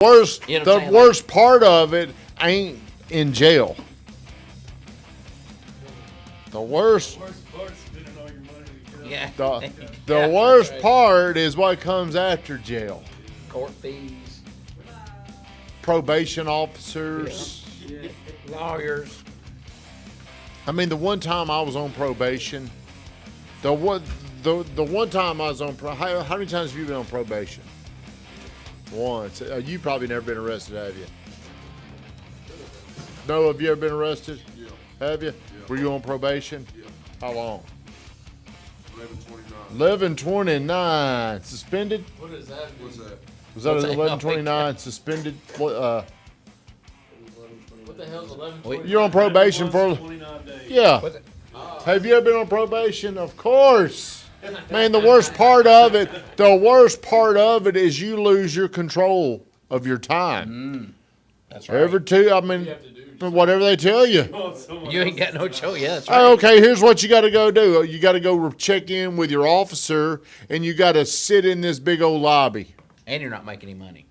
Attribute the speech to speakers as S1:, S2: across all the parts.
S1: Worst,
S2: You know what
S1: the
S2: I'm saying?
S1: worst part of it ain't in jail. The worst,
S2: Yeah.
S1: the
S2: Yeah,
S1: worst
S2: that's right.
S1: part is what comes after jail.
S2: Court fees,
S1: Probation officers.
S2: lawyers.
S1: I mean, the one time I was on probation, the one time I was on how many times have you been on probation? Once. You probably never been arrested, have you? No, have you ever been arrested?
S3: Yeah.
S1: Have you?
S3: Yeah.
S1: Were you on probation?
S3: Yeah.
S1: How long?
S3: 11/29.
S1: 11/29. Suspended?
S4: What is that?
S3: What's that?
S1: Was that
S2: What's
S1: an
S2: that?
S1: 11/29 suspended?
S4: What the hell is 11?
S1: You're on probation for
S4: 29 days.
S1: yeah.
S2: Was it?
S1: Have you ever been on probation? Of course. Man, the worst part of it is you lose your control of your time.
S2: That's right.
S1: Every two, I mean,
S4: You have to do
S1: whatever they tell you.
S2: You ain't got no choice. Yeah, that's
S1: Oh,
S2: right.
S1: okay, here's what you got to go do. You got to go check in with your officer, and you got to sit in this big old lobby.
S2: And you're not making any money.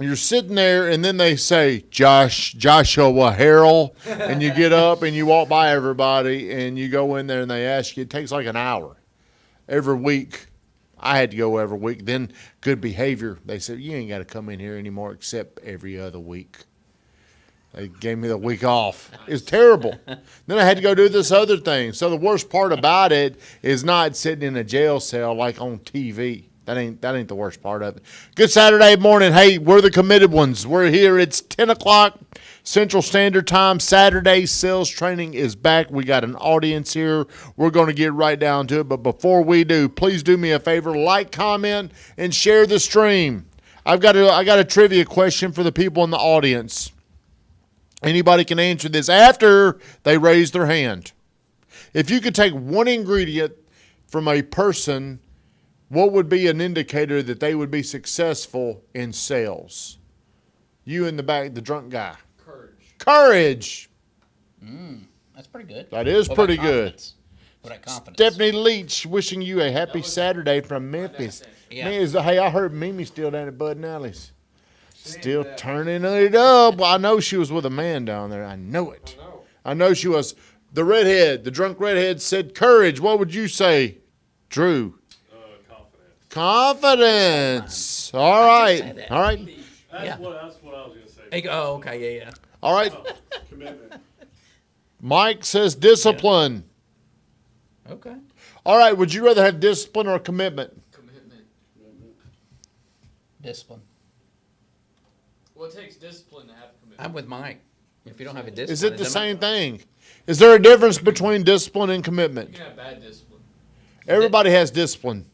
S1: You're sitting there, and then they say, Joshua Harrell, and you get up and you walk by everybody, and you go in there, and they ask you. It takes like an hour every week. I had to go every week. Then good behavior. They said, you ain't got to come in here anymore except every other week. They gave me the week off. It was terrible. Then I had to go do this other thing. So the worst part about it is not sitting in a jail cell like on TV. That ain't the worst part of it. Good Saturday morning. Hey, we're the committed ones. We're here. It's 10 o'clock Central Standard Time. Saturday sales training is back. We got an audience here. We're going to get right down to it. But before we do, please do me a favor. Like, comment, and share the stream. I got a trivia question for the people in the audience. Anybody can answer this after they raise their hand. If you could take one ingredient from a person, what would be an indicator that they would be successful in sales? You in the back, the drunk guy.
S4: Courage.
S1: Courage.
S2: That's pretty good.
S1: That is
S2: What about
S1: pretty good.
S2: confidence? What about confidence?
S1: Stephanie Leach wishing you a happy Saturday from Memphis.
S2: Yeah.
S1: Man, hey, I heard Mimi still down at Bud and Alley's. Still turning it up. Well, I know she was with a man down there. I know it. I know she was. The redhead, the drunk redhead said courage. What would you say, Drew? Confidence. All right.
S2: say that.
S1: All right.
S4: That's what I was going to say.
S2: Hey, oh, okay, yeah.
S1: All right.
S3: Commitment.
S1: Mike says discipline.
S2: Okay.
S1: All right. Would you rather have discipline or commitment?
S4: Commitment.
S2: Discipline.
S4: Well, it takes discipline to have commitment.
S2: I'm with Mike. If you don't have a discipline,
S1: Is it the
S2: doesn't
S1: same thing? Is there a difference between discipline and commitment?
S4: You can have bad discipline.
S1: Everybody has discipline.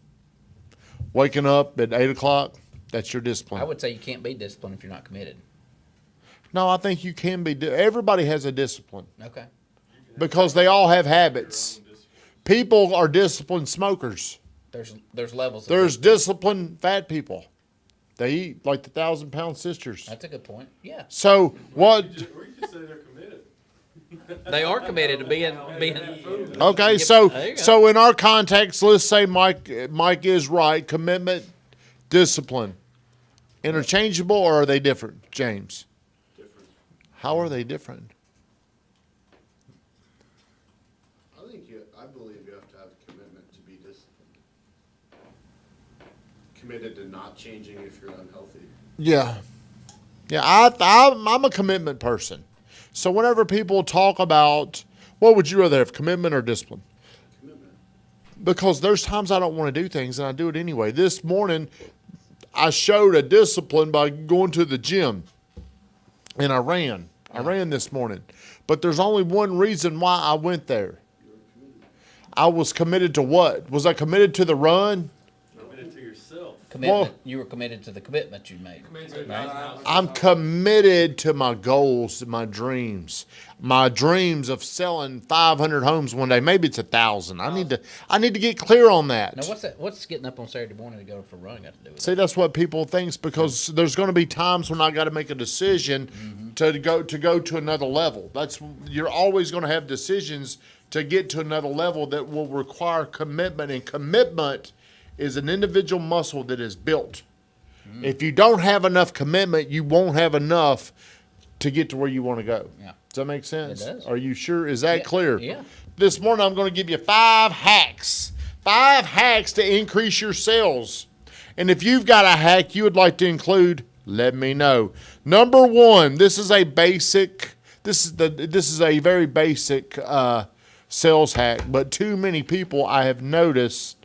S1: Waking up at 8 o'clock, that's your discipline.
S2: I would say you can't be disciplined if you're not committed.
S1: No, I think you can be. Everybody has a discipline
S2: Okay.
S1: because they all have habits. People are disciplined smokers.
S2: There's levels. Of
S1: There's
S2: it.
S1: disciplined fat people. They eat like the 1,000-pound sisters.
S2: That's a good point. Yeah.
S1: So what?
S3: Or you could say they're committed.
S2: They are committed to being.
S1: Okay,
S2: There you go.
S1: so in our context, let's say Mike is right. Commitment, discipline, interchangeable, or are they different, James?
S3: Different.
S1: How are they different?
S5: I believe you have to have commitment to be disciplined. Committed to not changing if you're unhealthy.
S1: Yeah. I'm a commitment person. So whenever people talk about, what would you rather have, commitment or discipline?
S5: Commitment.
S1: Because there's times I don't want to do things and I do it anyway. This morning, I showed a discipline by going to the gym, and I ran. I ran this morning. But there's only one reason why I went there. I was committed to what? Was I committed to the run?
S4: Committed to yourself.
S2: Commitment.
S1: Well-
S2: You were committed to the commitment you made.
S4: Committed to
S2: Right.
S4: right.
S1: I'm committed to my goals, my dreams. My dreams of selling 500 homes one day. Maybe it's 1,000. I need to get clear on that.
S2: Now, what's that? What's getting up on Saturday morning to go for a run got to do with it?
S1: See, that's what people think, because there's going to be times when I got to make a decision to go to another level. You're always going to have decisions to get to another level that will require commitment, and commitment is an individual muscle that is built. If you don't have enough commitment, you won't have enough to get to where you want to go.
S2: Yeah.
S1: Does that make sense?
S2: It does.
S1: Are you sure? Is that clear?
S2: Yeah.
S1: This morning I'm going to give you 5 hacks. 5 hacks to increase your sales. And if you've got a hack you would like to include, let me know. Number 1, this is a basic. This is a very basic sales hack, but too many people I have noticed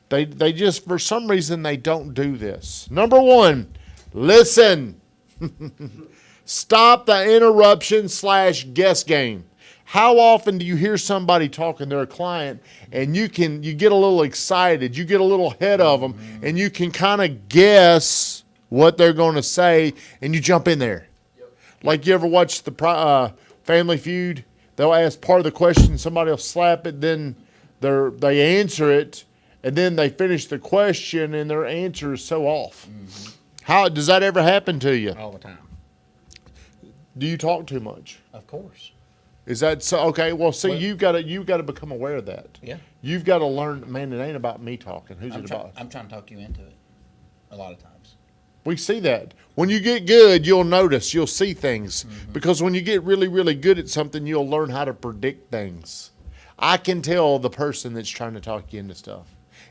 S1: they just for some reason they don't do this. Number 1, listen. Stop the interruption / guess game. How often do you hear somebody talking to a client and you get a little excited, you get a little ahead of them, and you can kind of guess what they're going to say, and you jump in there.
S4: Yep.
S1: Like you ever watch the Family Feud? They'll ask part of the question, somebody will slap it, then they answer it, and then they finish the question, and their answer is so off.
S2: Mm-hmm.
S1: How does that ever happen to you?
S2: All the time.
S1: Do you talk too much?
S2: Of course.
S1: Is that so? Okay, well, see,
S2: Well-
S1: you've got to become aware of that.
S2: Yeah.
S1: You've got to learn, man, it ain't about me talking. Who's it about?
S2: I'm trying to talk you into it. A lot of times.
S1: We see that. When you get good, you'll notice, you'll see things. Because when you get really, really good at something, you'll learn how to predict things. I can tell the person that's trying to talk you into stuff.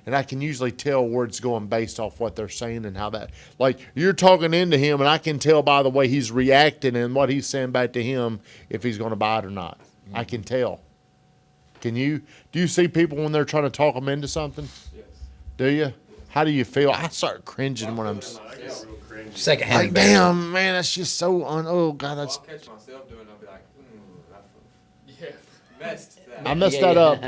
S1: And I can usually tell where it's going based off what they're saying and how that, like, you're talking into him, and I can tell by the way he's reacting and what he's saying back to him if he's going to buy it or not. I can tell. Do you see people when they're trying to talk them into something?
S3: Yes.
S1: Do you? How do you feel? I start cringing when I'm
S3: I get real cringy.
S2: Second-hand.
S1: like, damn, man, that's just so oh, God, that's,
S6: I'll catch myself doing it. I'll be like,
S4: Yeah.
S6: I messed that.
S1: I messed that up.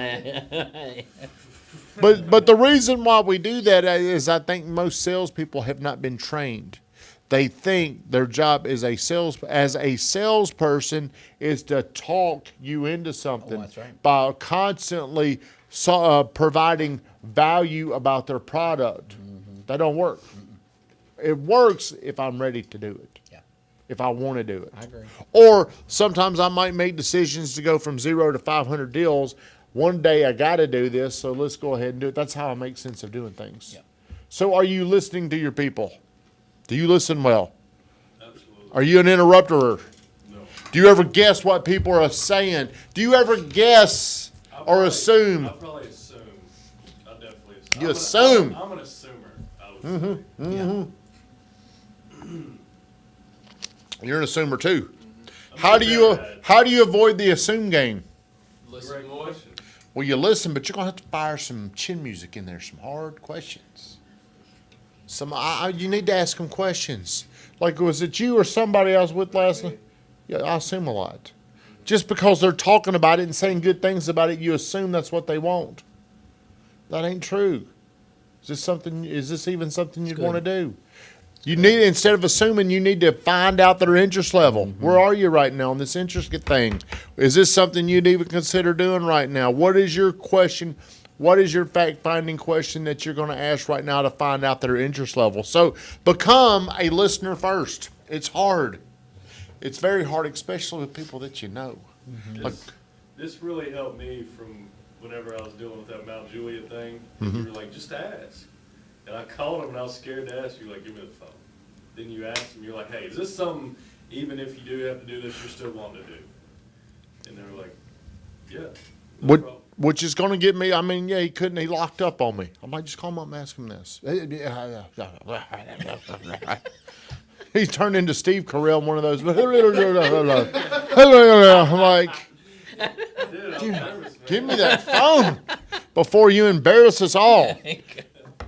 S1: But the reason why we do that is I think most salespeople have not been trained. They think their job as a salesperson is to talk you into something
S2: that's right.
S1: by constantly providing value about their product. That don't work. It works if I'm ready to do it.
S2: Yeah.
S1: If I want to do it.
S2: I agree.
S1: Or sometimes I might make decisions to go from 0 to 500 deals. One day I got to do this, so let's go ahead and do it. That's how I make sense of doing things.
S2: Yeah.
S1: So are you listening to your people? Do you listen well?
S3: Absolutely.
S1: Are you an interrupter?
S3: No.
S1: Do you ever guess what people are saying? Do you ever guess or assume?
S3: I probably assume. I definitely assume.
S1: You assume.
S3: I'm an assumer, I would say.
S1: You're an assumer too.
S3: I'm
S1: How
S3: not
S1: do you
S3: bad.
S1: how do you avoid the assume game?
S4: Listen
S3: Great
S4: more.
S3: question.
S1: Well, you listen, but you're gonna have to fire some chin music in there, some hard questions. You need to ask them questions. Like, was it you or somebody I was with last night? Yeah, I assume a lot. Just because they're talking about it and saying good things about it, you assume that's what they want. That ain't true. Is this even something you'd want to do? You need, instead of assuming, you need to find out their interest level. Where are you right now on this interest thing? Is this something you'd even consider doing right now? What is your question? What is your fact-finding question that you're going to ask right now to find out their interest level? So become a listener first. It's hard. It's very hard, especially with people that you know. Like,
S3: This really helped me from whenever I was dealing with that Mount Juliet thing. You were like, just ask. And I called him and I was scared to ask you, like, give me the phone. Then you asked him, you're like, hey, is this something, even if you do have to do this, you're still wanting to do? And they were like, yeah. No problem.
S1: which is going to get me, I mean, yeah, he locked up on me. I might just call him up and ask him this. He turned into Steve Carell, one of those. I'm like,
S3: Dude, I was nervous, man.
S1: give me that phone before you embarrass us all.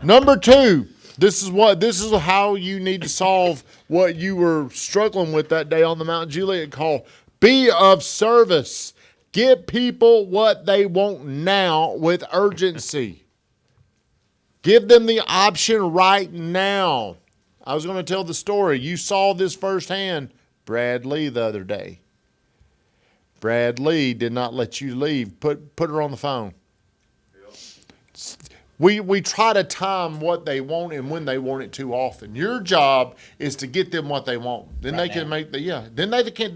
S1: Number 2, this is how you need to solve what you were struggling with that day on the Mount Juliet call. Be of service. Get people what they want now with urgency. Give them the option right now. I was going to tell the story. You saw this firsthand. Brad Lee the other day. Brad Lee did not let you leave. Put her on the phone. We try to time what they want and when they want it too often. Your job is to get them what they want. Then
S2: Right
S1: they can
S2: now.
S1: make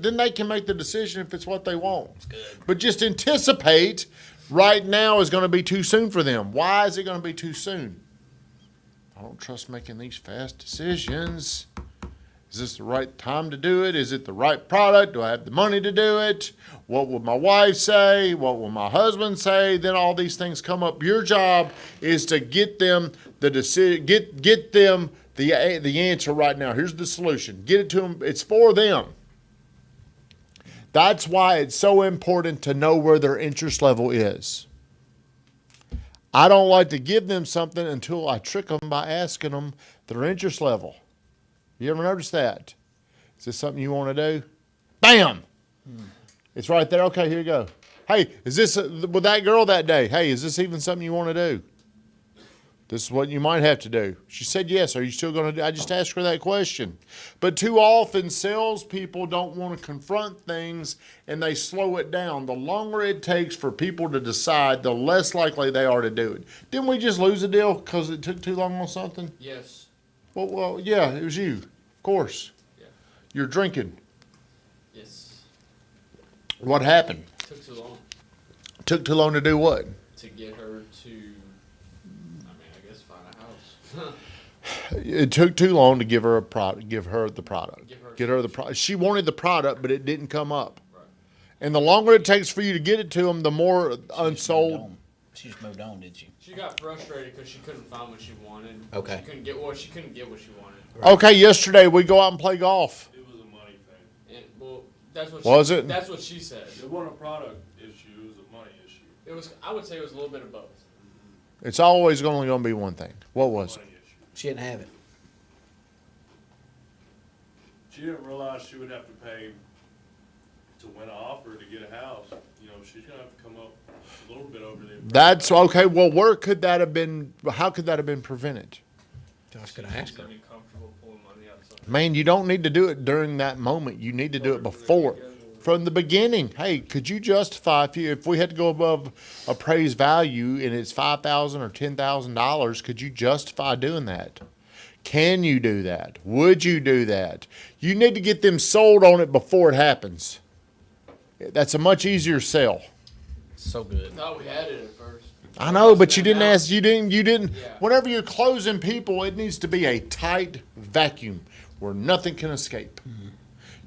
S1: then they can make the decision if it's what they want. But just anticipate right now is going to be too soon for them. Why is it going to be too soon? I don't trust making these fast decisions. Is this the right time to do it? Is it the right product? Do I have the money to do it? What would my wife say? What will my husband say? Then all these things come up. Your job is to get them the decision, get them the answer right now. Here's the solution. Get it to them. It's for them. That's why it's so important to know where their interest level is. I don't like to give them something until I trick them by asking them their interest level. You ever notice that? Is this something you want to do? Bam! It's right there. Okay, here you go. Hey, is this with that girl that day? Hey, is this even something you want to do? This is what you might have to do. She said yes. Are you still going to do? I just asked her that question. But too often, salespeople don't want to confront things and they slow it down. The longer it takes for people to decide, the less likely they are to do it. Didn't we just lose a deal because it took too long on something?
S4: Yes.
S1: Well, yeah, it was you. Of course.
S4: Yeah.
S1: You're drinking.
S4: Yes.
S1: What happened?
S4: Took too long
S1: Took too long to do what?
S4: to get her to, I guess find a house.
S1: It took too long to give her a product. Give her the product.
S4: Give her
S1: Get her the product. She wanted the product, but it didn't come up.
S4: Right.
S1: And the longer it takes for you to get it to them, the more unsold.
S2: She just moved on, did she?
S4: She got frustrated because she couldn't find what she wanted.
S2: Okay.
S4: She couldn't get what she wanted.
S1: Okay, yesterday we go out and play golf.
S3: It was a money thing.
S4: And well, that's what
S1: Was
S4: she,
S1: it?
S4: That's what she said.
S3: It wasn't a product issue, it was a money issue.
S4: It was. I would say it was a little bit of both.
S1: It's always only going to be one thing. What was it?
S3: Money issue.
S2: She didn't have it.
S3: She didn't realize she would have to pay to win an offer to get a house. You know, she's gonna have to come up a little bit over there.
S1: That's okay. Well, where could that have been? How could that have been prevented?
S2: Josh could ask her.
S4: She's comfortable pulling money out of something.
S1: Man, you don't need to do it during that moment. You need to do it before, from the beginning. Hey, could you justify if we had to go above appraised value and it's $5,000 or $10,000? Could you justify doing that? Can you do that? Would you do that? You need to get them sold on it before it happens. That's a much easier sell.
S2: So good.
S4: I thought we had it at first.
S1: I know, but you didn't
S4: Now-
S1: ask. You didn't.
S4: Yeah.
S1: Whenever you're closing people, it needs to be a tight vacuum where nothing can escape.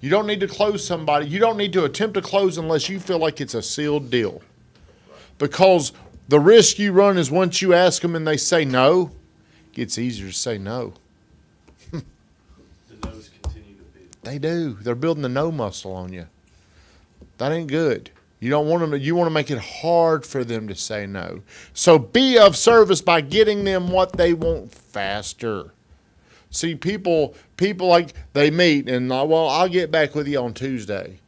S1: You don't need to close somebody. You don't need to attempt to close unless you feel like it's a sealed deal. Because the risk you run is once you ask them and they say no, it gets easier to say no.
S3: The no's continue to be.
S1: They do. They're building the no muscle on you. That ain't good. You don't want them to, you want to make it hard for them to say no. So be of service by getting them what they want faster. See, people like they meet and well, I'll get back with you on Tuesday.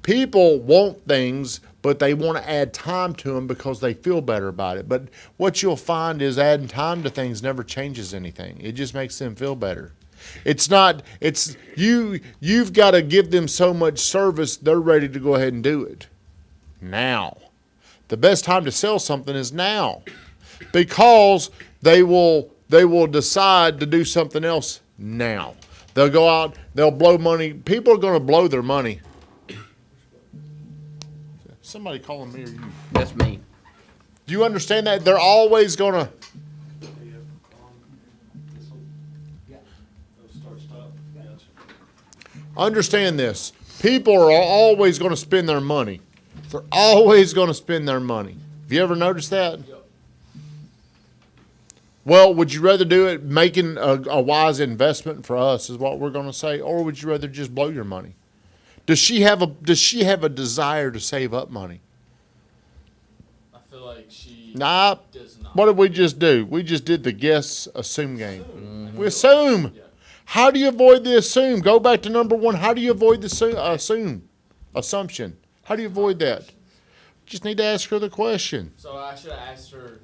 S1: People want things, but they want to add time to them because they feel better about it. But what you'll find is adding time to things never changes anything. It just makes them feel better. It's not, it's you've got to give them so much service, they're ready to go ahead and do it. Now. The best time to sell something is now. Because they will decide to do something else now. They'll go out, they'll blow money. People are going to blow their money. Somebody calling me or you?
S2: That's me.
S1: Do you understand that? They're always going to.
S3: Start, stop. Gotcha.
S1: Understand this. People are always going to spend their money. They're always going to spend their money. Have you ever noticed that?
S4: Yep.
S1: Well, would you rather do it making a wise investment for us is what we're going to say, or would you rather just blow your money? Does she have a desire to save up money?
S4: I feel like she
S1: Nah.
S4: does not.
S1: What did we just do? We just did the guess assume game. We assume.
S4: Yeah.
S1: How do you avoid the assume? Go back to number one. How do you avoid the assumption? How do you avoid that? Just need to ask her the question.
S4: So I should have asked her.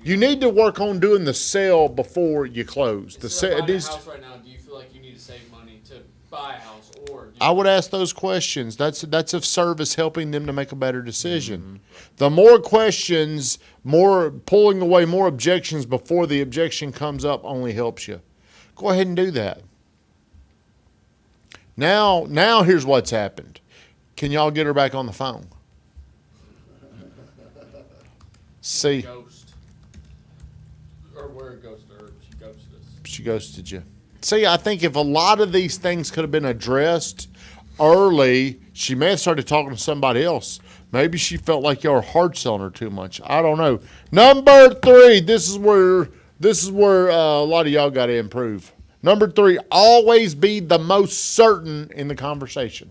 S1: You need to work on doing the sale before you close. The
S4: Instead
S1: sale.
S4: of buying a house right now, do you feel like you need to save money to buy a house, or?
S1: I would ask those questions. That's of service, helping them to make a better decision. The more questions, more pulling away more objections before the objection comes up only helps you. Go ahead and do that. Now here's what's happened. Can y'all get her back on the phone? See,
S4: Ghost. Or we're a ghost, or she ghosted.
S1: She ghosted you. See, I think if a lot of these things could have been addressed early, she may have started talking to somebody else. Maybe she felt like y'all were hard selling her too much. I don't know. Number 3. This is where a lot of y'all got to improve. Number 3. Always be the most certain in the conversation.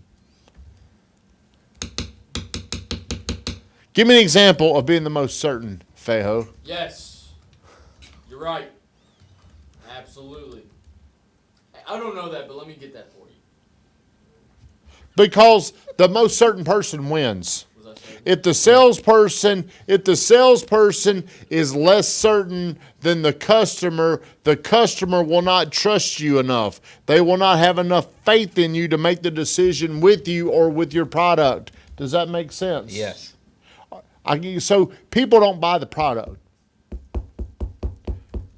S1: Give me an example of being the most certain, Fejo.
S4: Yes. You're right. Absolutely. I don't know that, but let me get that for you.
S1: Because the most certain person wins.
S4: Was I saying?
S1: If the salesperson is less certain than the customer will not trust you enough. They will not have enough faith in you to make the decision with you or with your product. Does that make sense?
S2: Yes.
S1: So people don't buy the product.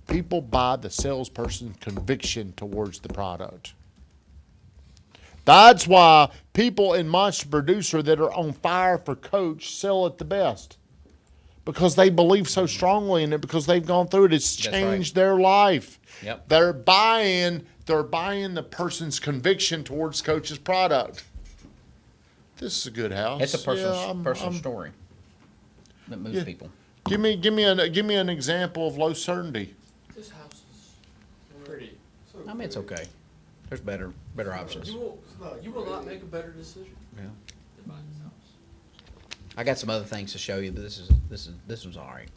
S1: People buy the salesperson's conviction towards the product. That's why people in Monster Producer that are on fire for Coach sell it the best. Because they believe so strongly in it, because they've gone through it. It's changed their life.
S2: Yep.
S1: They're buying the person's conviction towards Coach's product. This is a good house.
S2: It's a personal,
S1: Yeah,
S2: personal story that moves people.
S1: Give me an example of low certainty.
S4: This house is pretty.
S2: I mean, it's okay. There's better options.
S4: You will not make a better decision
S2: Yeah.
S4: than buying this house.
S2: I got some other things to show you, but this was all right.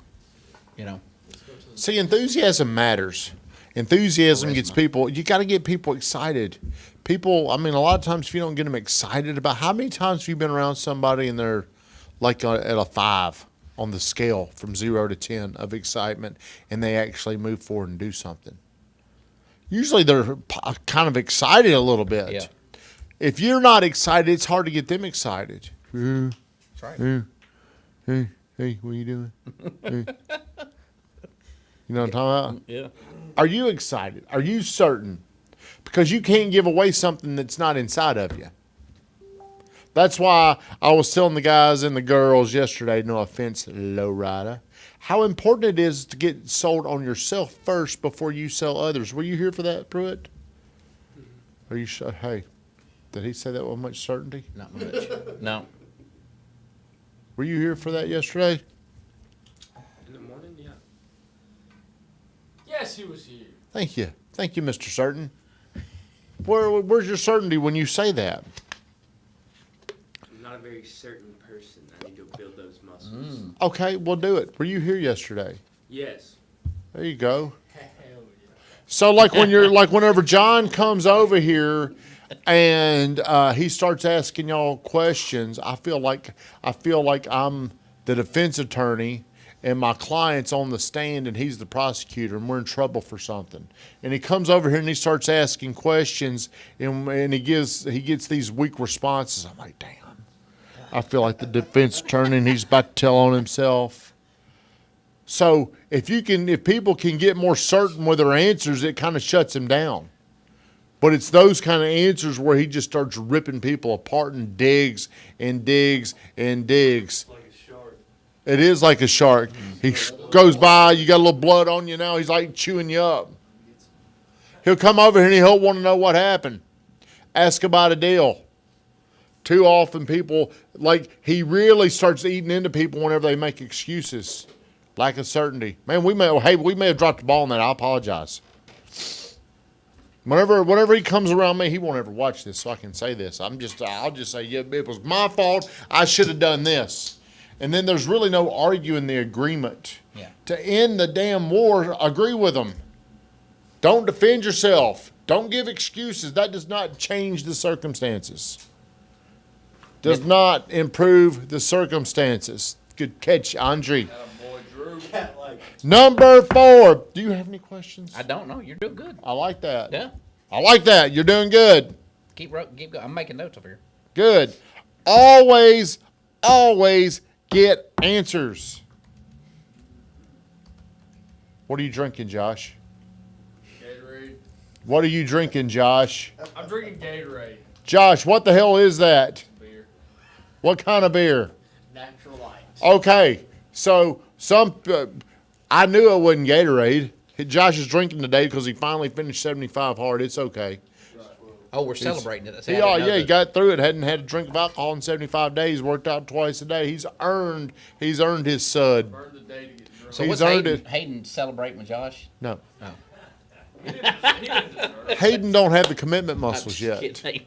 S2: You know.
S4: Let's go to the
S1: See, enthusiasm matters. Enthusiasm gets people, you got to get people excited. People, I mean, a lot of times if you don't get them excited about, how many times have you been around somebody and they're like at a 5 on the scale from 0 to 10 of excitement, and they actually move forward and do something? Usually they're kind of excited a little bit.
S2: Yeah.
S1: If you're not excited, it's hard to get them excited.
S2: That's right.
S1: Hey, what are you doing? Hey. You know what I'm talking about?
S2: Yeah.
S1: Are you excited? Are you certain? Because you can't give away something that's not inside of you. That's why I was telling the guys and the girls yesterday, no offense, lowrider, how important it is to get sold on yourself first before you sell others. Were you here for that, Pruitt? Are you sure? Hey, did he say that with much certainty?
S2: Not much. No.
S1: Were you here for that yesterday?
S6: In the morning, yeah.
S4: Yes, he was here.
S1: Thank you, Mr. Certain. Where's your certainty when you say that?
S6: I'm not a very certain person. I need to build those muscles.
S1: Okay, we'll do it. Were you here yesterday?
S6: Yes.
S1: There you go.
S4: Hell yeah.
S1: So whenever John comes over here and he starts asking y'all questions, I feel like I'm the defense attorney and my client's on the stand and he's the prosecutor and we're in trouble for something. And he comes over here and he starts asking questions and he gets these weak responses. I'm like, damn. I feel like the defense attorney and he's about to tell on himself. So if people can get more certain with their answers, it kind of shuts him down. But it's those kind of answers where he just starts ripping people apart and digs and digs and digs.
S3: Like a shark.
S1: It is like a shark. He goes by, you got a little blood on you now, he's like chewing you up. He'll come over here and he'll want to know what happened. Ask about a deal. Too often people, he really starts eating into people whenever they make excuses. Lack of certainty. Man, we may have dropped the ball on that. I apologize. Whenever he comes around me, he won't ever watch this, so I can say this. I'll just say, yeah, it was my fault. I should have done this. And then there's really no arguing the agreement.
S2: Yeah.
S1: To end the damn war, agree with them. Don't defend yourself. Don't give excuses. That does not change the circumstances. Does not improve the circumstances. Good catch, Andre.
S4: Boy, Drew.
S1: Number 4. Do you have any questions?
S2: I don't know. You're doing good.
S1: I like that.
S2: Yeah.
S1: I like that. You're doing good.
S2: Keep going. I'm making notes over here.
S1: Good. Always get answers. What are you drinking, Josh?
S4: Gatorade.
S1: What are you drinking, Josh?
S4: I'm drinking Gatorade.
S1: Josh, what the hell is that?
S4: Beer.
S1: What kind of beer?
S4: Natural light.
S1: Okay, so I knew it wasn't Gatorade. Josh is drinking today because he finally finished 75 hard. It's okay.
S2: Oh, we're celebrating it. See, I
S1: Yeah,
S2: didn't know
S1: yeah, he
S2: that.
S1: got through it. Hadn't had a drink of alcohol in 75 days. Worked out twice a day. He's earned his sud.
S4: Burn the day to get drunk.
S2: So
S1: he's
S2: what's
S1: earned
S2: Hayden,
S1: it.
S2: Hayden celebrating with Josh?
S1: No,
S4: He didn't deserve it.
S1: Hayden don't have the commitment
S2: I'm
S1: muscles
S2: just
S1: yet.
S2: kidding.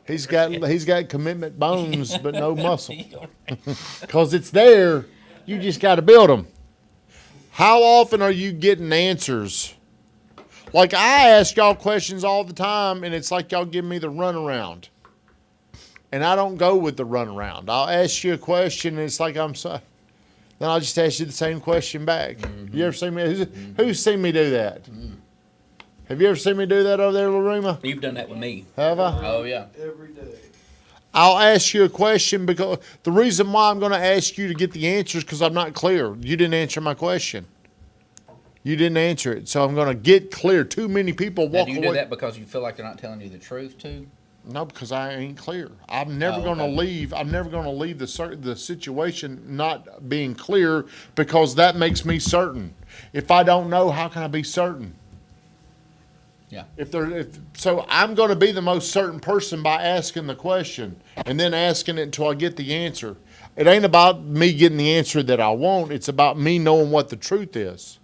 S1: He's got commitment bones, but no muscle. Because it's there. You just got to build them. How often are you getting answers? Like I ask y'all questions all the time, and it's like y'all give me the runaround. And I don't go with the runaround. I'll ask you a question, and it's like then I'll just ask you the same question back. You ever seen me? Who's seen me do that? Have you ever seen me do that over there, Larima?
S2: You've done that with me.
S1: Have I?
S2: Oh, yeah.
S5: Every day.
S1: I'll ask you a question because the reason why I'm going to ask you to get the answers because I'm not clear. You didn't answer my question. You didn't answer it, so I'm going to get clear. Too many people
S2: Now,
S1: walk
S2: do you
S1: away.
S2: do that because you feel like they're not telling you the truth, too?
S1: No, because I ain't clear. I'm never going to
S2: okay.
S1: leave. I'm never going to leave the situation not being clear because that makes me certain. If I don't know, how can I be certain?
S2: Yeah.
S1: So I'm going to be the most certain person by asking the question and then asking it until I get the answer. It ain't about me getting the answer that I want. It's about me knowing what the truth is.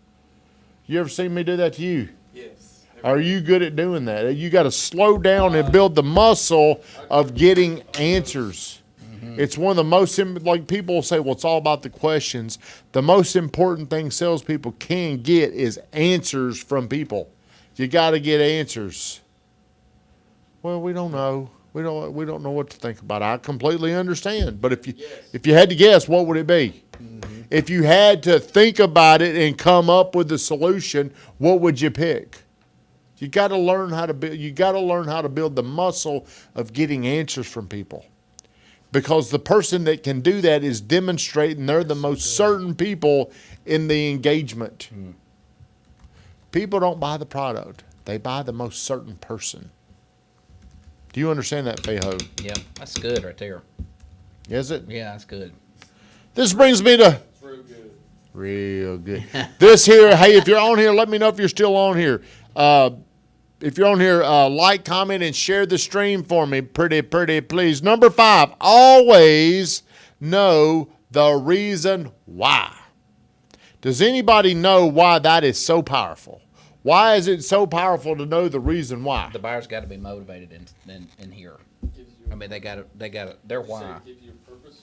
S1: You ever seen me do that to you?
S5: Yes.
S1: Are you good at doing that? You got to slow down and build the muscle of getting answers. It's one of the most, like people will say, well, it's all about the questions. The most important thing salespeople can get is answers from people. You got to get answers. Well, we don't know. We don't know what to think about it. I completely understand. But if you had to guess, what would it be? If you had to think about it and come up with a solution, what would you pick? You got to learn how to build. You got to learn how to build the muscle of getting answers from people, because the person that can do that is demonstrating they're the most certain people in the engagement. People don't buy the product; they buy the most certain person. Do you understand that, Feho?
S2: Yeah, that's good right there.
S1: Is it?
S2: Yeah, that's good.
S1: This brings me to
S4: It's real good.
S1: real good. This here, hey, if you're on here, let me know if you're still on here. If you're on here, like, comment, and share the stream for me. Pretty, please. Number 5, always know the reason why. Does anybody know why that is so powerful? Why is it so powerful to know the reason why?
S2: The buyer's got to be motivated in here.
S4: Gives you
S2: I mean, they got to, their why.
S4: Gives you a purpose.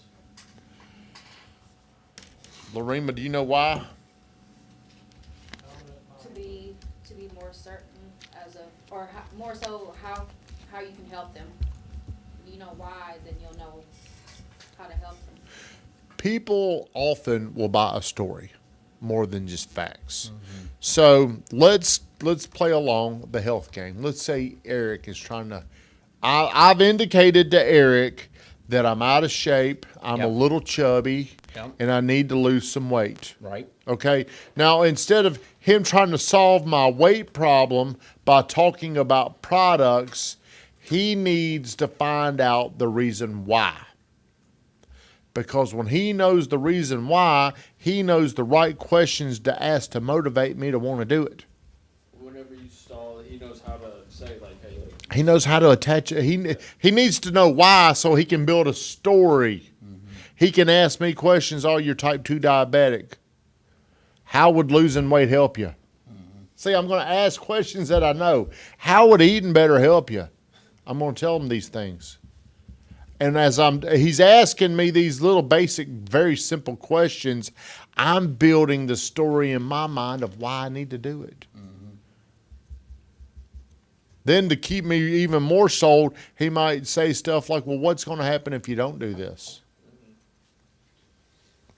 S1: Lorena, do you know why?
S7: To be more certain more so how you can help them. You know why, then you'll know how to help them.
S1: People often will buy a story more than just facts. So let's play along the health game. Let's say Eric is trying to. I've indicated to Eric that I'm out of shape. I'm a
S2: Yep.
S1: little chubby,
S2: Yep.
S1: and I need to lose some weight.
S2: Right?
S1: Okay. Now, instead of him trying to solve my weight problem by talking about products, he needs to find out the reason why. Because when he knows the reason why, he knows the right questions to ask to motivate me to want to do it.
S4: Whenever you stall, he knows how to say, like, hey, look.
S1: He knows how to attach it. He needs to know why so he can build a story. He can ask me questions, oh, you're type 2 diabetic. How would losing weight help you? See, I'm going to ask questions that I know. How would eating better help you? I'm going to tell him these things. And as he's asking me these little basic, very simple questions, I'm building the story in my mind of why I need to do it. Then to keep me even more sold, he might say stuff like, well, what's going to happen if you don't do this?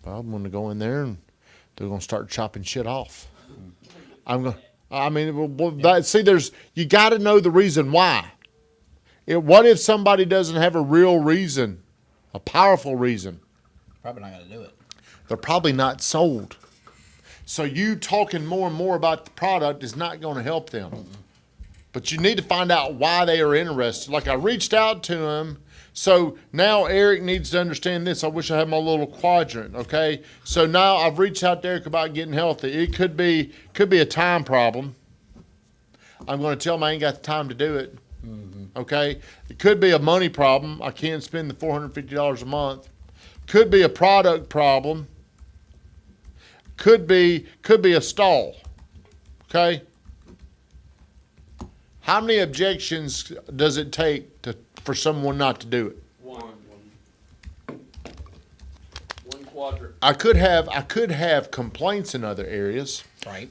S1: Well, I'm going to go in there and they're going to start chopping shit off. You got to know the reason why. What if somebody doesn't have a real reason, a powerful reason?
S2: Probably not going to do it.
S1: They're probably not sold. So you talking more and more about the product is not going to help them. But you need to find out why they are interested. Like I reached out to him. So now Eric needs to understand this. I wish I had my little quadrant, okay? So now I've reached out to Eric about getting healthy. It could be a time problem. I'm going to tell him I ain't got the time to do it, okay? It could be a money problem. I can't spend the $450 a month. Could be a product problem. Could be a stall, okay? How many objections does it take for someone not to do it?
S4: One quadrant.
S1: I could have complaints in other areas,
S2: Right.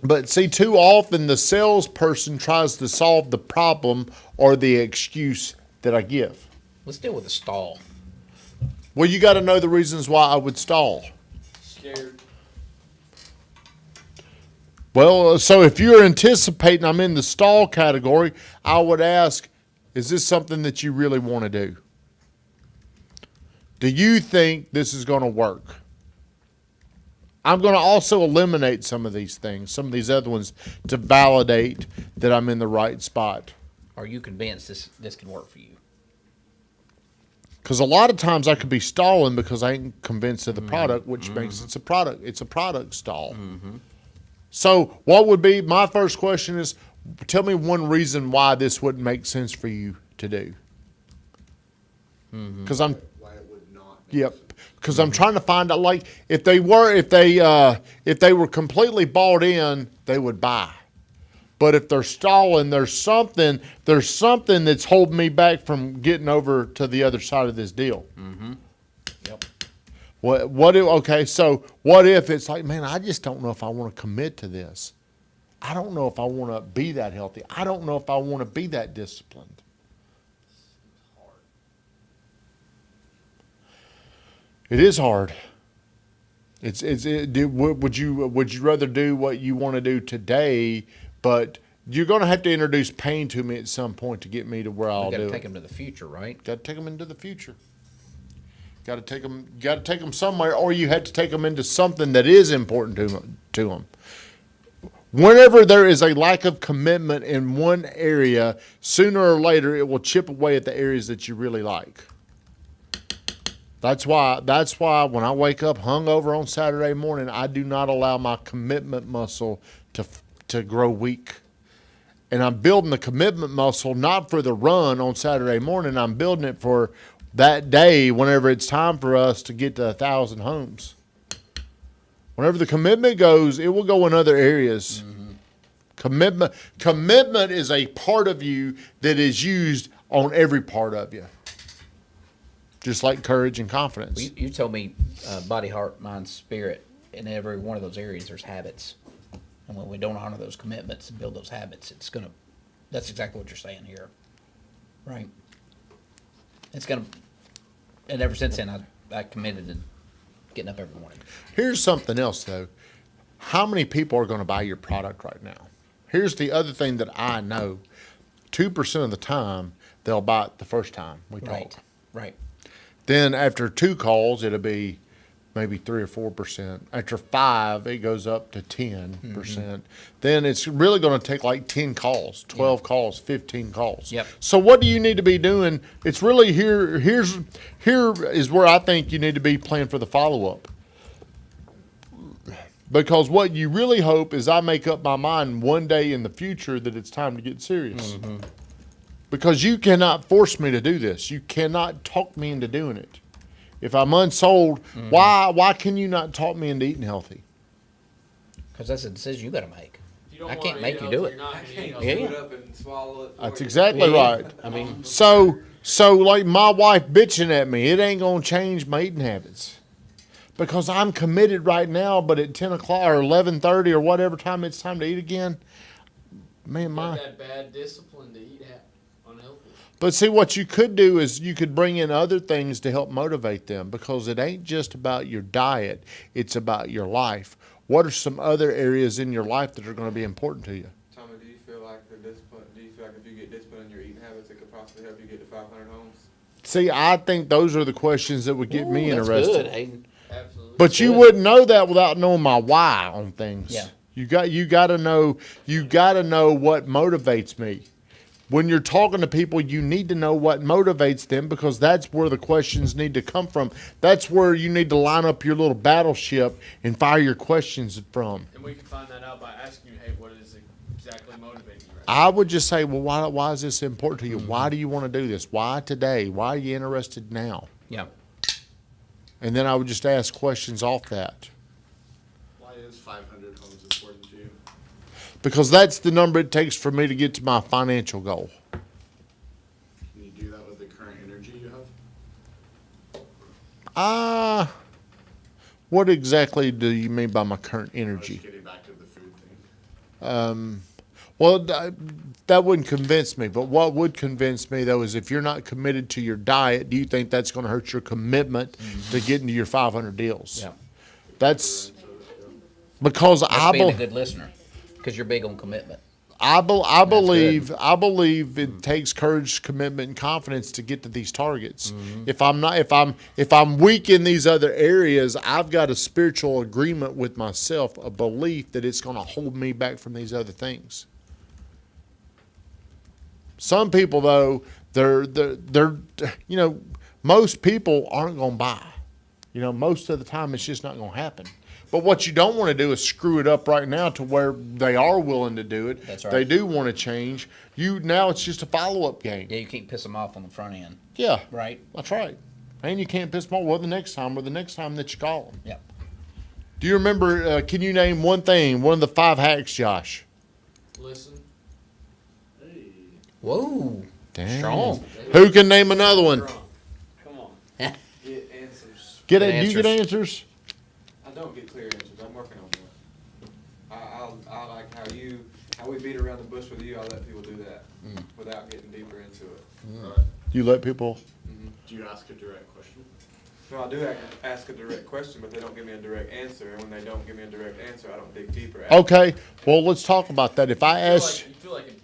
S1: but see, too often the salesperson tries to solve the problem or the excuse that I give.
S2: Let's deal with the stall.
S1: Well, you got to know the reasons why I would stall.
S4: Scared.
S1: Well, so if you're anticipating I'm in the stall category, I would ask, is this something that you really want to do? Do you think this is going to work? I'm going to also eliminate some of these things, some of these other ones, to validate that I'm in the right spot.
S2: Are you convinced this can work for you?
S1: Because a lot of times I could be stalling because I ain't convinced of the product, which makes it's a product. It's a product stall. So what would be, my first question is, tell me one reason why this wouldn't make sense for you to do. Because
S5: Why it would not. make
S1: Yep.
S5: sense.
S1: Because I'm trying to find out, like, if they were completely bought in, they would buy. But if they're stalling, there's something that's holding me back from getting over to the other side of this deal.
S2: Yep.
S1: Okay, so what if it's like, man, I just don't know if I want to commit to this. I don't know if I want to be that healthy. I don't know if I want to be that disciplined. It is hard. Would you rather do what you want to do today, but you're going to have to introduce pain to me at some point to get me to where I'll
S2: We got
S1: do
S2: to
S1: it.
S2: take them to the future, right?
S1: Got to take them into the future. Got to take them somewhere, or you have to take them into something that is important to them. Whenever there is a lack of commitment in one area, sooner or later it will chip away at the areas that you really like. That's why when I wake up hungover on Saturday morning, I do not allow my commitment muscle to grow weak. And I'm building the commitment muscle not for the run on Saturday morning. I'm building it for that day whenever it's time for us to get to 1,000 homes. Whenever the commitment goes, it will go in other areas. Commitment is a part of you that is used on every part of you. Just like courage and confidence.
S2: Well, you told me body, heart, mind, spirit. In every one of those areas, there's habits. And when we don't honor those commitments and build those habits, that's exactly what you're saying here. Right. And ever since then, I committed to getting up every morning.
S1: Here's something else, though. How many people are going to buy your product right now? Here's the other thing that I know. 2% of the time, they'll buy it the first time we talk.
S2: Right.
S1: Then after 2 calls, it'll be maybe 3 or 4%. After 5, it goes up to 10%. Then it's really going to take like 10 calls, 12 calls, 15 calls.
S2: Yep.
S1: So what do you need to be doing? It's really here is where I think you need to be planning for the follow-up. Because what you really hope is I make up my mind one day in the future that it's time to get serious. Because you cannot force me to do this. You cannot talk me into doing it. If I'm unsold, why can you not talk me into eating healthy?
S2: Because that's a decision you got to make.
S4: If you don't
S2: I
S4: wanna
S2: can't
S4: eat
S2: make you
S4: healthy,
S2: do it.
S4: you're not gonna eat
S6: Can't
S2: Yeah.
S4: healthy.
S6: chew it up and swallow it.
S1: That's
S6: for you.
S1: exactly right.
S2: I mean,
S1: So like my wife bitching at me, it ain't gonna change my eating habits. Because I'm committed right now, but at 10 o'clock or 11:30 or whatever time it's time to eat again, man,
S4: Got that bad discipline to eat unhealthy.
S1: But see, what you could do is you could bring in other things to help motivate them, because it ain't just about your diet, it's about your life. What are some other areas in your life that are going to be important to you?
S8: Tommy, do you feel like if you get disciplined in your eating habits, it could possibly help you get to 500 homes?
S1: See, I think those are the questions that would get me
S2: that's
S1: interested.
S2: good, Hayden.
S4: Absolutely.
S1: But you
S2: Good.
S1: wouldn't know that without knowing my why on things.
S2: Yeah.
S1: You gotta know what motivates me. When you're talking to people, you need to know what motivates them, because that's where the questions need to come from. That's where you need to line up your little battleship and fire your questions from.
S4: And we can find that out by asking you, hey, what is exactly motivating you right
S1: I would just say, well, why is this important to you? Why do you want to do this? Why today? Why are you interested now?
S2: Yeah.
S1: And then I would just ask questions off that.
S5: Why is 500 homes important to you?
S1: Because that's the number it takes for me to get to my financial goal.
S5: Can you do that with the current energy you have?
S1: What exactly do you mean by my current
S5: I was
S1: energy?
S5: getting back to the food thing.
S1: Well, that wouldn't convince me. But what would convince me, though, is if you're not committed to your diet, do you think that's going to hurt your commitment to getting to your 500 deals?
S2: Yeah.
S1: That's because
S2: That's being a good listener, because you're big on commitment.
S1: I believe it takes courage, commitment, and confidence to get to these targets. If I'm weak in these other areas, I've got a spiritual agreement with myself, a belief that it's going to hold me back from these other things. Some people, though, they're most people aren't going to buy. Most of the time it's just not going to happen. But what you don't want to do is screw it up right now to where they are willing to do it.
S2: That's right.
S1: They do want to change. Now it's just a follow-up game.
S2: Yeah, you can't piss them off on the front end,
S1: Yeah,
S2: right?
S1: that's right. And you can't piss them off. Well, the next time that you call them.
S2: Yep.
S1: Do you remember, can you name one of the 5 hacks, Josh?
S4: now? Listen.
S2: Whoa.
S1: Dang.
S2: Strong.
S1: Who can name another one?
S8: Come on. Get answers.
S1: Do
S2: Good
S1: you get answers?
S8: I don't get clear answers. I'm working on that. I like how we beat around the bush with you. I let people do that without getting deeper into it.
S1: You let people?
S5: Do you ask a direct question?
S8: No, I do ask a direct question, but they don't give me a direct answer. And when they don't give me a direct answer, I don't dig deeper.
S1: Okay, well, let's talk about that. If I ask...
S4: You feel like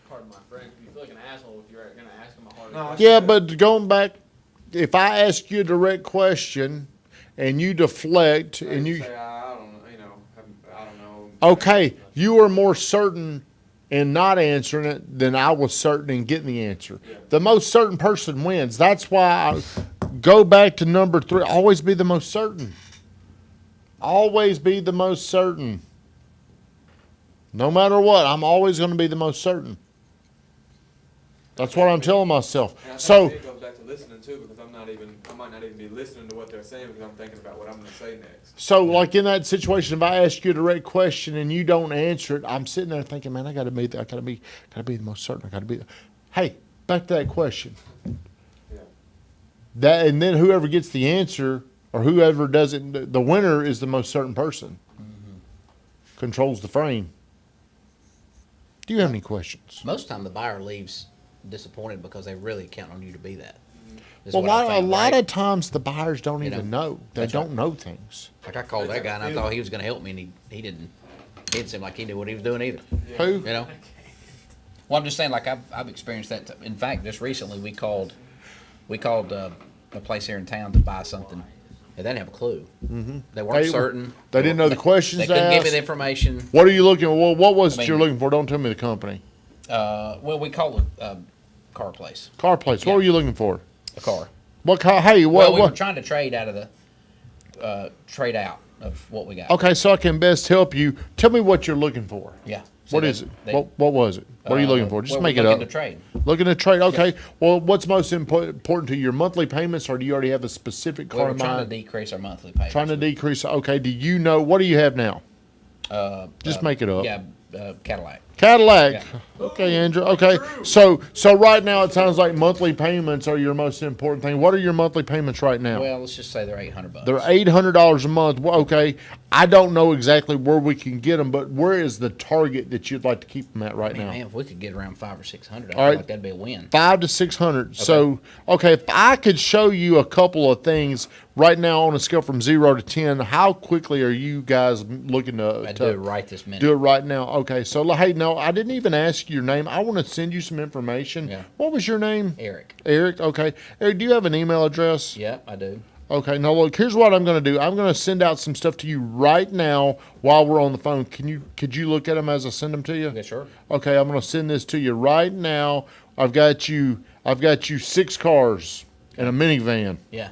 S4: pardon my French, you feel like an asshole if you're going to ask them a hard
S8: No,
S4: question.
S1: Yeah, but going back, if I ask you a direct question and you deflect and you...
S8: say, I don't know, I don't know.
S1: Okay, you are more certain in not answering it than I was certain in getting the answer.
S8: Yeah.
S1: The most certain person wins. That's why I go back to number 3. Always be the most certain. Always be the most certain. No matter what, I'm always going to be the most certain. That's what I'm telling myself.
S8: And I think
S1: So,
S8: it goes back to listening too, because I might not even be listening to what they're saying because I'm thinking about what I'm going to say next.
S1: like in that situation, if I ask you a direct question and you don't answer it, I'm sitting there thinking, man, I got to be the most certain. I got to be. Hey, back to that question.
S8: Yeah.
S1: And then whoever gets the answer or whoever does it, the winner is the most certain person. Controls the frame. Do you have any questions?
S2: Most of the time, the buyer leaves disappointed because they really count on you to be that. Is
S1: Well,
S2: what I
S1: a
S2: found,
S1: lot
S2: right?
S1: of times the buyers don't even know. They
S2: That's
S1: don't
S2: right.
S1: know things.
S2: Like I called that guy and I thought he was going to help me, and he didn't. He didn't seem like he knew what he was doing either.
S1: Who?
S2: You know. Well, I'm just saying, like I've experienced that. In fact, just recently we called a place here in town to buy something. They didn't have a clue. Mm-hmm. They weren't certain.
S1: They didn't know the questions
S2: They
S1: to
S2: couldn't give me
S1: ask.
S2: the information.
S1: What are you looking for? Well, what was
S2: I
S1: it you're
S2: mean-
S1: looking for? Don't tell me the company.
S2: Well, we called a car place.
S1: Car place. What
S2: Yeah.
S1: were you looking for?
S2: A car.
S1: What car? Hey,
S2: Well,
S1: what?
S2: we were
S1: what?
S2: trying to trade out of the trade out of what we got.
S1: Okay, so I can best help you. Tell me what you're looking for.
S2: Yeah.
S1: What is it? What was it? What are you looking for? Just
S2: well,
S1: make
S2: we're
S1: it up.
S2: looking to trade.
S1: Looking to trade. Okay. Well, what's most important to you? Your monthly payments, or do you already have a specific
S2: We
S1: car
S2: were
S1: in
S2: trying to
S1: mind?
S2: decrease our monthly payments.
S1: Trying to decrease. Okay. Do you know what do you have now? Just make it up.
S2: Yeah, Cadillac.
S1: Cadillac.
S2: Yeah.
S1: Okay, Andrew. Okay. So right now it sounds like monthly payments are your most important thing. What are your monthly payments right now?
S2: Well, let's just say they're $800.
S1: They're $800 a month. Well, okay. I don't know exactly where we can get them, but where is the target that you'd like to keep them at right now?
S2: Man, if we could get around 500 or 600, I
S1: All
S2: feel
S1: right.
S2: like that'd be a win.
S1: 500 to 600. So, okay, if I could show you a couple of things right now on a scale from 0 to 10, how quickly are you guys looking to
S2: I'd do it right this minute.
S1: do it right now? Okay, so hey, no, I didn't even ask you your name. I want to send you some information.
S2: Yeah.
S1: What was your name?
S2: Eric.
S1: Eric. Okay, Eric, do you have an email address?
S2: Yeah, I do.
S1: Okay, now look, here's what I'm going to do. I'm going to send out some stuff to you right now while we're on the phone. Could you look at them as I send them to you?
S2: Yeah, sure.
S1: Okay, I'm going to send this to you right now. I've got you 6 cars and a minivan.
S2: Yeah.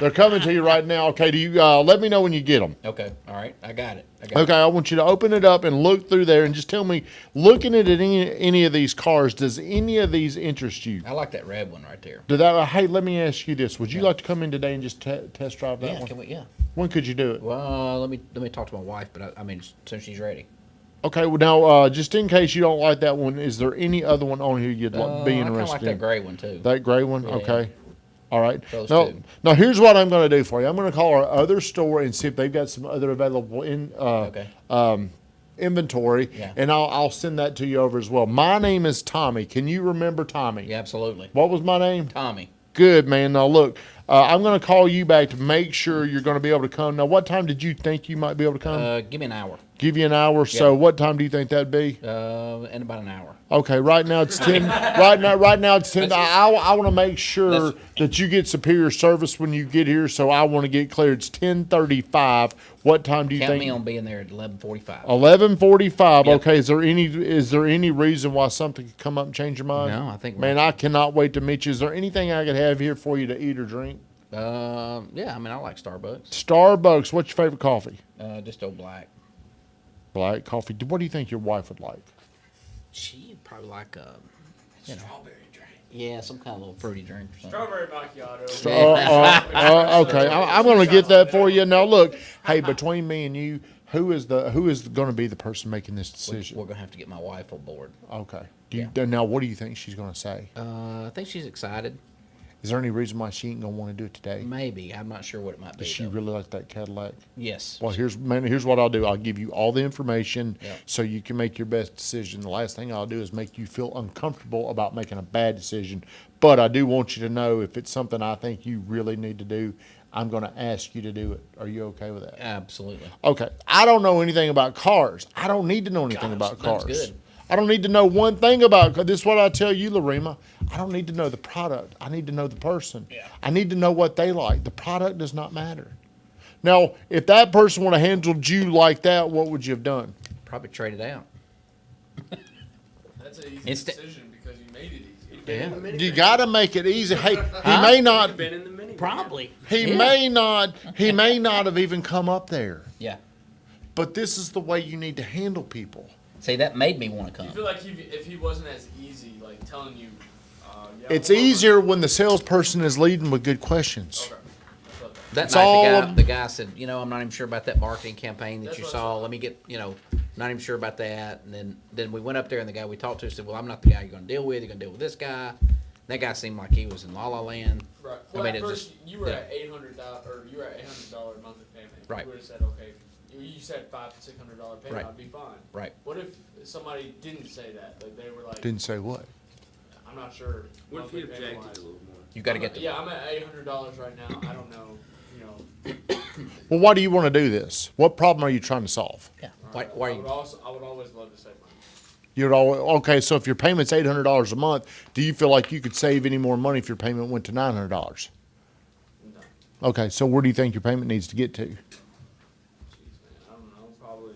S1: They're coming to you right now. Okay, do you let me know when you get them?
S2: Okay. All right. I got it.
S1: Okay, I want you to open it up and look through there and just tell me, looking at any of these cars, does any of these interest you?
S2: I like that red one right there.
S1: Hey, let me ask you this. Would you like to come in today and just test drive that
S2: Yeah.
S1: one?
S2: Can we? Yeah.
S1: When could you do it?
S2: Well, let me talk to my wife, but I mean, as soon as she's ready.
S1: Okay, well now, just in case you don't like that one, is there any other one on here you'd be
S2: I kind of
S1: interested
S2: like
S1: in?
S2: that gray one too.
S1: That gray one?
S2: Yeah.
S1: Okay. All right.
S2: Those
S1: Now,
S2: two.
S1: now here's what I'm going to do for you. I'm going to call our other store and see if they've got some other available
S2: Okay.
S1: inventory,
S2: Yeah.
S1: and I'll send that to you over as well. My name is Tommy. Can you remember Tommy?
S2: Yeah, absolutely.
S1: What was my name?
S2: Tommy.
S1: Good, man. Now, look, I'm going to call you back to make sure you're going to be able to come. Now, what time did you think you might be able to come?
S2: Give me an hour.
S1: Give you an hour. So what time do you think that'd be?
S2: In about an hour.
S1: Okay, right now it's 10. right now it's 10. I want to make sure that you get superior service when you get here, so I want to get clear. It's 10:35. What time do you
S2: Count
S1: think?
S2: me on being there at 11:45.
S1: 11:45.
S2: Yep.
S1: Okay, is there any reason why something could come up and change your mind?
S2: No, I think
S1: Man, I cannot wait to meet you. Is there anything I could have here for you to eat or drink?
S2: Yeah, I mean, I like Starbucks.
S1: Starbucks. What's your favorite coffee?
S2: Just old black.
S1: Black coffee. What do you think your wife would like?
S2: She'd probably like
S4: Strawberry drink.
S2: yeah, some kind of little fruity drink or something.
S4: Strawberry macchiato.
S1: Okay, I'm going to get that for you. Now, look, hey, between me and you, who is going to be the person making this decision?
S2: We're gonna have to get my wife on board.
S1: Okay. Now, what do you think she's going to say?
S2: I think she's excited.
S1: Is there any reason why she ain't going to want to do it today?
S2: Maybe. I'm not sure what it might be.
S1: Does she
S2: though.
S1: really like that Cadillac?
S2: Yes.
S1: Well, here's what I'll do. I'll give you all the information
S2: Yep.
S1: so you can make your best decision. The last thing I'll do is make you feel uncomfortable about making a bad decision. But I do want you to know if it's something I think you really need to do, I'm going to ask you to do it. Are you okay with that?
S2: Absolutely.
S1: Okay. I don't know anything about cars. I don't need to know anything about
S2: that's
S1: cars.
S2: good.
S1: I don't need to know one thing about cars. This is what I tell you, Larima. I don't need to know the product. I need to know the person.
S2: Yeah.
S1: I need to know what they like. The product does not matter. Now, if that person would have handled you like that, what would you have done?
S2: Probably trade it out.
S4: That's an easy
S2: Insta-
S4: decision because you made it easy.
S2: Yeah.
S1: You got to make it easy. Hey, he may not.
S6: Been in the mini.
S2: Probably.
S1: He
S2: Yeah.
S1: may not. He may not have even come up there.
S2: Yeah.
S1: But this is the way you need to handle people.
S2: See, that made me want to
S4: Do you
S2: come.
S4: feel like if he wasn't as easy, like telling you, yeah,
S1: It's
S4: well,
S1: easier when the salesperson is leading with good questions.
S4: Okay. That's okay.
S2: That
S1: It's
S2: night,
S1: all
S2: the guy said, I'm not even sure about that marketing campaign that
S4: That's
S2: you
S4: what I
S2: saw.
S4: said.
S2: Let me get, not even sure about that. And then we went up there, and the guy we talked to said, well, I'm not the guy you're going to deal with. You're going to deal with this guy. That guy seemed like he was in La La Land.
S4: Right.
S2: I
S4: Well,
S2: mean,
S4: at
S2: it
S4: first
S2: just-
S4: you were
S2: yeah.
S4: at $800, or you were at $800 monthly payment.
S2: Right.
S4: You would have said, okay. You said $500 to $600 payment.
S2: Right.
S4: I'd be fine.
S2: Right.
S4: What if somebody didn't say that? Like they were like,
S1: Didn't say what?
S4: I'm not sure.
S6: What if he
S4: monthly
S6: objected a
S4: payment-wise.
S6: little more?
S2: You got to get the.
S4: Yeah, I'm at $800 right now. I don't know.
S1: Well, why do you want to do this? What problem are you trying to solve?
S2: Yeah. Why are
S4: I
S2: you?
S4: would always love to save money.
S1: You're all okay. So if your payment's $800 a month, do you feel like you could save any more money if your payment went to $900?
S4: No.
S1: Okay. So where do you think your payment needs to get to?
S4: Jeez, man. I don't know. Probably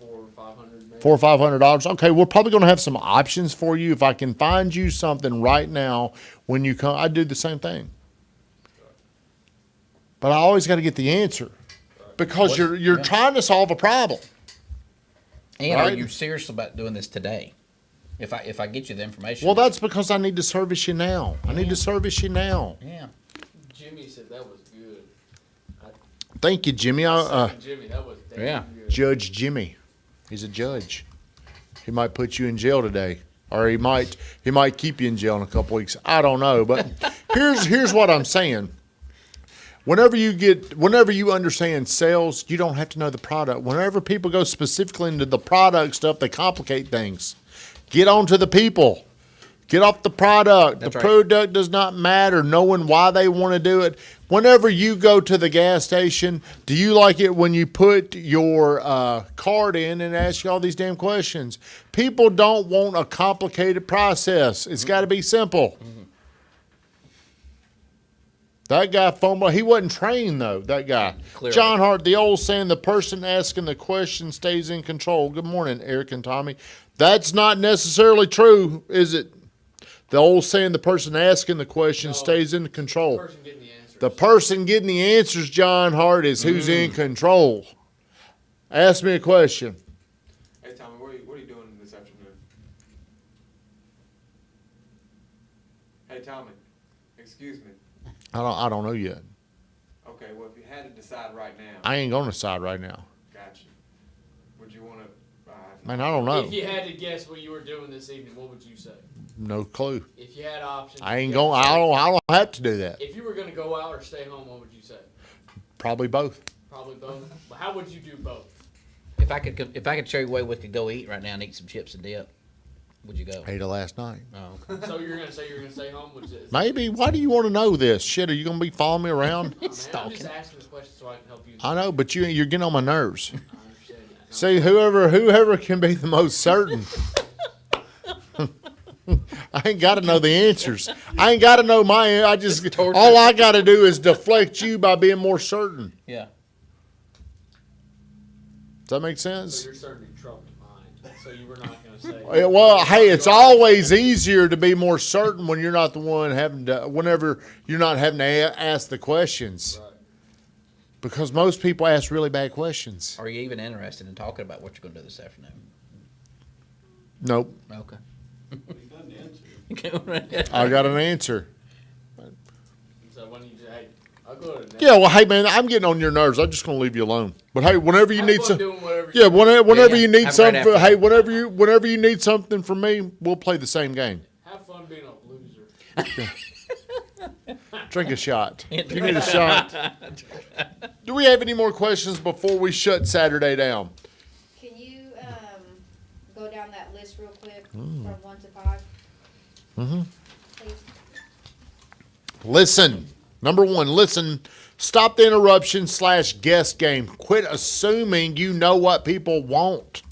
S4: $400 or $500 maybe.
S1: $400 or $500. Okay, we're probably going to have some options for you. If I can find you something right now when you come, I do the same thing. But I always got to get the answer because you're trying to solve a problem.
S2: And are
S1: Right.
S2: you serious about doing this today? If I get you the information.
S1: Well, that's because I need to service you now. I need to service you now.
S2: Yeah.
S4: Jimmy said that was good.
S1: Thank you, Jimmy.
S4: Jimmy, that was damn
S2: Yeah.
S4: good.
S1: Judge Jimmy. He's a judge. He might put you in jail today, or he might keep you in jail in a couple weeks. I don't know, but here's what I'm saying. Whenever you understand sales, you don't have to know the product. Whenever people go specifically into the product stuff, they complicate things. Get on to the people. Get off the product.
S2: That's
S1: the
S2: right.
S1: product does not matter. Knowing why they want to do it. Whenever you go to the gas station, do you like it when you put your card in and ask you all these damn questions? People don't want a complicated process. It's got to be simple. That guy fumbled. He wasn't trained, though, that guy.
S2: Clearly.
S1: John Hart, the old saying, the person asking the question stays in control. Good morning, Eric and Tommy. That's not necessarily true, is it? The old saying, the person asking the question stays in control.
S4: Person getting the answers.
S1: The person getting the answers, John Hart, is who's in control. Ask me a question.
S8: Hey, Tommy, what are you doing this afternoon? Hey, Tommy, excuse me.
S1: I don't know yet.
S8: Okay, well, if you had to decide right now,
S1: I ain't going to decide right now.
S8: gotcha. Would you want to?
S1: Man, I don't know.
S4: If you had to guess what you were doing this evening, what would you say?
S1: No clue.
S4: If you had options.
S1: I ain't
S4: you
S1: going.
S4: had to say-
S1: I don't have to do that.
S4: If you were going to go out or stay home, what would you say?
S1: Probably both.
S4: Probably both. But how would you do both?
S2: If I could show you where we could go eat right now and eat some chips and dip, would you go?
S1: Ate it last night.
S2: Oh.
S4: So you're going to say you're going to stay home? Which is,
S1: Maybe. Why do you want to know this? Shit, are you going to be following me around?
S4: I'm just asking the question so I can help you.
S1: I know, but you're getting on my nerves.
S4: I understand that.
S1: See, whoever can be the most certain. I ain't got to know the answers. I ain't got to know my. I just all I got to do is deflect you by being more certain.
S2: Yeah.
S1: Does that make
S4: So
S1: sense?
S4: you're certainly trumped mine. So you were not going to say.
S1: Yeah, well, hey, it's always easier to be more certain when you're not the one having to. Whenever you're not having to ask the questions,
S4: Right.
S1: because most people ask really bad questions.
S2: Are you even interested in talking about what you're going to do this afternoon?
S1: Nope,
S2: Okay.
S5: You got an answer.
S1: I got an answer.
S4: So when you say, hey, I'll go to the next.
S1: Yeah, well, hey man, I'm getting on your nerves. I'm just gonna leave you alone. But hey, whenever you
S4: Have
S1: need
S4: fun
S1: some,
S4: doing whatever
S1: yeah, whenever
S2: Yeah,
S1: you need
S2: have a great
S1: something,
S2: afternoon.
S1: hey, whenever you need something from me, we'll play the same game.
S4: Have fun being a loser.
S1: Drink a shot. You need a shot. Do we have any more questions before we shut Saturday down?
S7: Can you, go down that list real quick from 1 to 5?
S1: Mhm.
S7: Please.
S1: Listen. Number one, listen. Stop the interruption / guess game. Quit assuming you know what people want.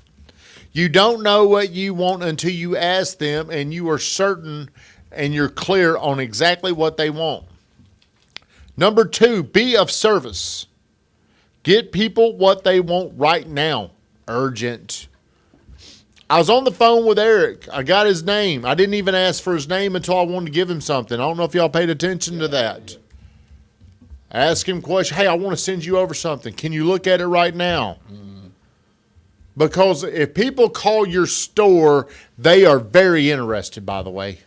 S1: You don't know what you want until you ask them and you are certain and you're clear on exactly what they want. Number two, be of service. Get people what they want right now. Urgent. I was on the phone with Eric. I got his name. I didn't even ask for his name until I wanted to give him something. I don't know if y'all paid attention to that. Ask him question. Hey, I want to send you over something. Can you look at it right now? Because if people call your store, they are very interested, by the way.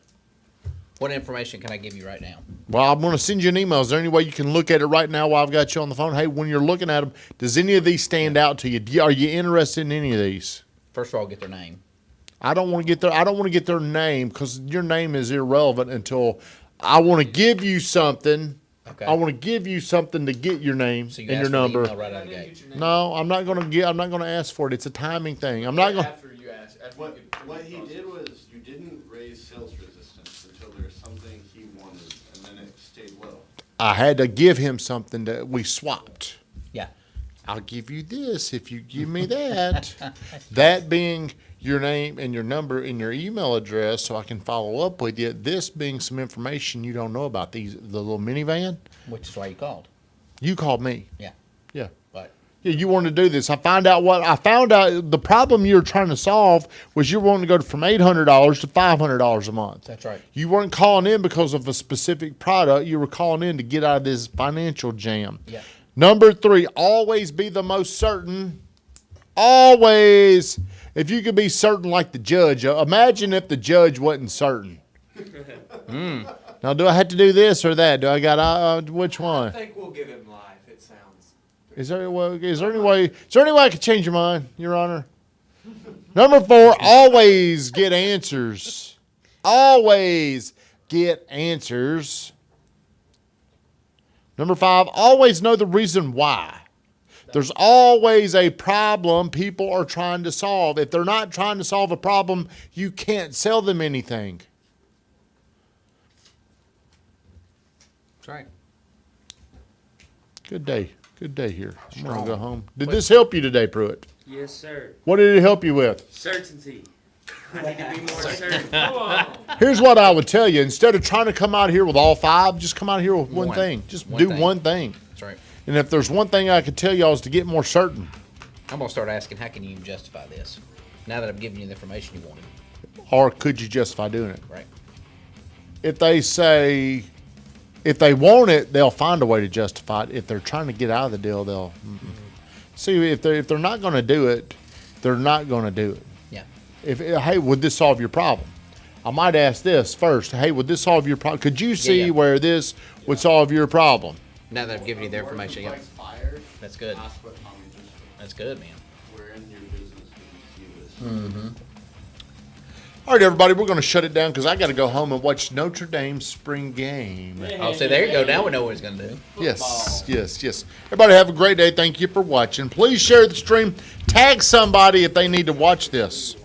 S2: What information can I give you right now?
S1: Well, I'm going to send you an email. Is there any way you can look at it right now while I've got you on the phone? Hey, when you're looking at them, does any of these stand out to you? Are you interested in any of these?
S2: First of all, get their name.
S1: I don't want to get their name because your name is irrelevant until I want to give you something.
S2: Okay.
S1: I want to give you something to get your name
S2: So you
S1: and
S2: ask
S1: your
S2: for the
S1: number.
S2: email right out
S4: I
S2: of the
S4: didn't
S2: gate.
S4: get your name.
S1: No, I'm not going to ask for it. It's a timing thing. I'm not going.
S4: After you ask. After
S5: What,
S4: you get
S5: what
S4: through
S5: he
S4: the process.
S5: did was, you didn't raise sales resistance until there's something he wanted, and then it stayed low.
S1: I had to give him something that we swapped.
S2: Yeah.
S1: I'll give you this if you give me that. That being your name and your number and your email address so I can follow up with you. This being some information you don't know about the little minivan.
S2: Which is why you called.
S1: You called me.
S2: Yeah.
S1: Yeah.
S2: But
S1: Yeah, you wanted to do this. I found out the problem you were trying to solve was you were wanting to go from $800 to $500 a month.
S2: that's right.
S1: You weren't calling in because of a specific product. You were calling in to get out of this financial jam.
S2: Yeah.
S1: Number 3, always be the most certain. Always. If you could be certain like the judge, imagine if the judge wasn't certain. Now, do I have to do this or that? Do I got which
S8: I
S1: one?
S8: think we'll give him life. It sounds.
S1: Is there any way I could change your mind, Your Honor? Number 4, always get answers. Always get answers. Number 5, always know the reason why. There's always a problem people are trying to solve. If they're not trying to solve a problem, you can't sell them anything.
S2: That's right.
S1: Good day. Good day here. I'm going to go home. Did this help you today, Pruitt?
S6: Yes, sir.
S1: What did it help you with?
S6: Certainty. I need to be more certain.
S4: Come on.
S1: Here's what I would tell you. Instead of trying to come out here with all 5, just come out here with one
S2: One.
S1: thing. Just
S2: One
S1: do
S2: thing.
S1: one thing.
S2: That's right.
S1: And if there's one thing I could tell y'all is to get more certain.
S2: I'm gonna start asking, how can you justify this? Now that I've given you the information you wanted,
S1: Or could you justify doing it?
S2: right?
S1: If they say, if they want it, they'll find a way to justify it. If they're trying to get out of the deal, they'll see. If they're not going to do it, they're not going to do it.
S2: Yeah.
S1: If hey, would this solve your problem? I might ask this first. Hey, would this solve your problem? Could you see
S2: yeah.
S1: where this would solve your problem?
S2: Now that I've given you the information, yeah,
S5: Like fire,
S2: that's good.
S5: ask what Tommy just said.
S2: That's good, man.
S5: We're in your business when you see this.
S1: All right, everybody, we're going to shut it down because I got to go home and watch Notre Dame's spring game.
S2: Oh, so there you go. Now we know what he's gonna do.
S1: Yes, yes, yes. Everybody have a great day. Thank you for watching. Please share the stream. Tag somebody if they need to watch this.